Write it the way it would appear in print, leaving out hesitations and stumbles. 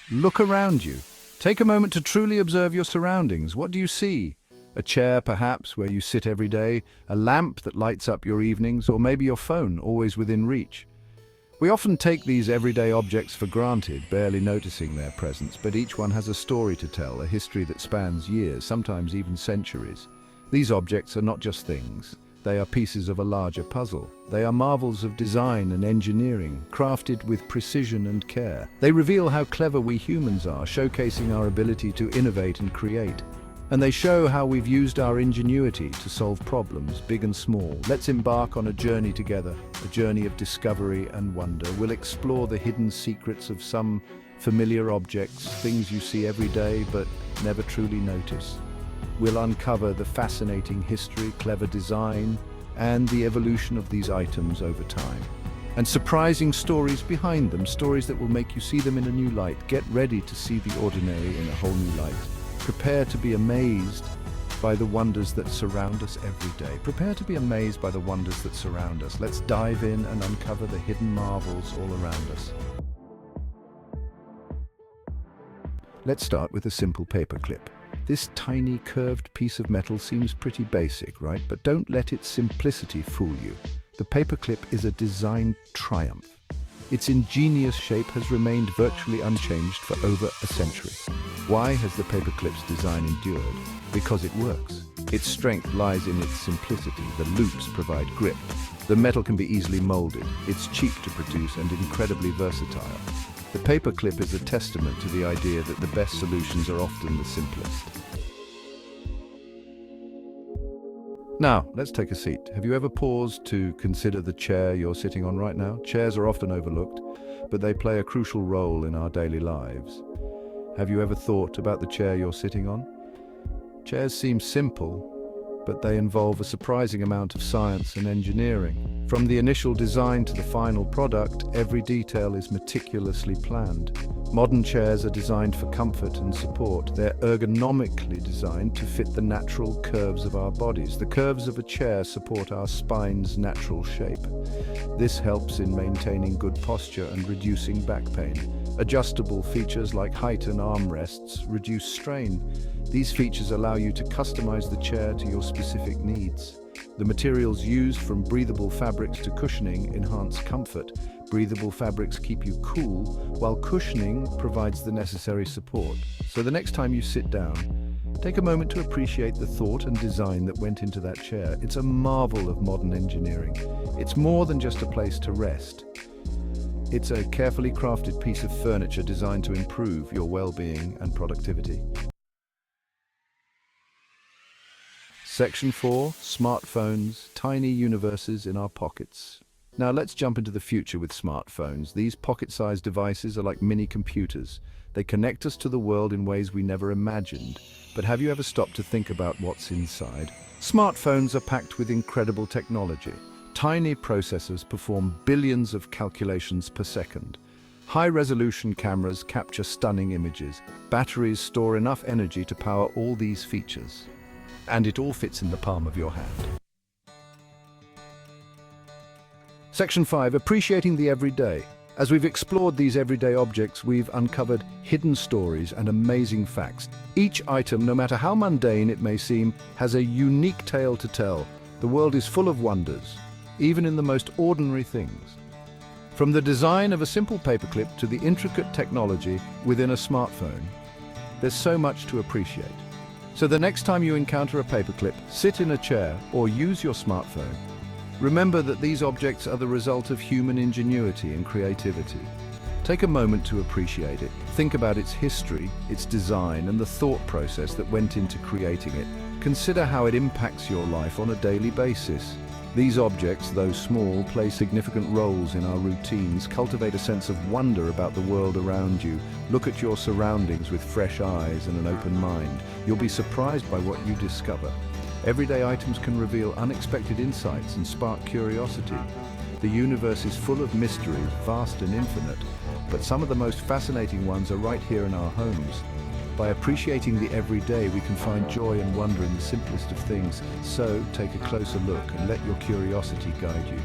Look around you. Take a moment to truly observe your surroundings. What do you see? A chair, perhaps, where you sit every day, a lamp that lights up your evenings, or maybe your phone, always within reach. We often take these everyday objects for granted, barely noticing their presence, but each one has a story to tell, a history that spans years, sometimes even centuries. These objects are not just things. They are pieces of a larger puzzle. They are marvels of design and engineering, crafted with precision and care. They reveal how clever we humans are, showcasing our ability to innovate and create. And they show how we've used our ingenuity to solve problems, big and small. Let's embark on a journey together, a journey of discovery and wonder. We'll explore the hidden secrets of some familiar objects, things you see every day but never truly notice. We'll uncover the fascinating history, clever design, and the evolution of these items over time. And surprising stories behind them, stories that will make you see them in a new light. Get ready to see the ordinary in a whole new light. Prepare to be amazed by the wonders that surround us every day. Prepare to be amazed by the wonders that surround us. Let's dive in and uncover the hidden marvels all around us. Let's start with a simple paperclip. This tiny curved piece of metal seems pretty basic, right? But don't let its simplicity fool you. The paperclip is a design triumph. Its ingenious shape has remained virtually unchanged for over a century. Why has the paperclip's design endured? Because it works. Its strength lies in its simplicity. The loops provide grip. The metal can be easily molded. It's cheap to produce and incredibly versatile. The paperclip is a testament to the idea that the best solutions are often the simplest. Now, let's take a seat. Have you ever paused to consider the chair you're sitting on right now? Chairs are often overlooked, but they play a crucial role in our daily lives. Have you ever thought about the chair you're sitting on? Chairs seem simple, but they involve a surprising amount of science and engineering. From the initial design to the final product, every detail is meticulously planned. Modern chairs are designed for comfort and support. They're ergonomically designed to fit the natural curves of our bodies. The curves of a chair support our spine's natural shape. This helps in maintaining good posture and reducing back pain. Adjustable features like height and armrests reduce strain. These features allow you to customize the chair to your specific needs. The materials used, from breathable fabrics to cushioning, enhance comfort. Breathable fabrics keep you cool, while cushioning provides the necessary support. So the next time you sit down, take a moment to appreciate the thought and design that went into that chair. It's a marvel of modern engineering. It's more than just a place to rest. It's a carefully crafted piece of furniture designed to improve your well-being and productivity. Section 4, smartphones, tiny universes in our pockets. Now let's jump into the future with smartphones. These pocket-sized devices are like mini computers. They connect us to the world in ways we never imagined. But have you ever stopped to think about what's inside? Smartphones are packed with incredible technology. Tiny processors perform billions of calculations per second. High-resolution cameras capture stunning images. Batteries store enough energy to power all these features. And it all fits in the palm of your hand. Section 5, appreciating the everyday. As we've explored these everyday objects, we've uncovered hidden stories and amazing facts. Each item, no matter how mundane it may seem, has a unique tale to tell. The world is full of wonders, even in the most ordinary things. From the design of a simple paperclip to the intricate technology within a smartphone, there's so much to appreciate. So the next time you encounter a paperclip, sit in a chair, or use your smartphone, remember that these objects are the result of human ingenuity and creativity. Take a moment to appreciate it. Think about its history, its design, and the thought process that went into creating it. Consider how it impacts your life on a daily basis. These objects, though small, play significant roles in our routines. Cultivate a sense of wonder about the world around you. Look at your surroundings with fresh eyes and an open mind. You'll be surprised by what you discover. Everyday items can reveal unexpected insights and spark curiosity. The universe is full of mysteries, vast and infinite, but some of the most fascinating ones are right here in our homes. By appreciating the everyday, we can find joy and wonder in the simplest of things. So, take a closer look and let your curiosity guide you.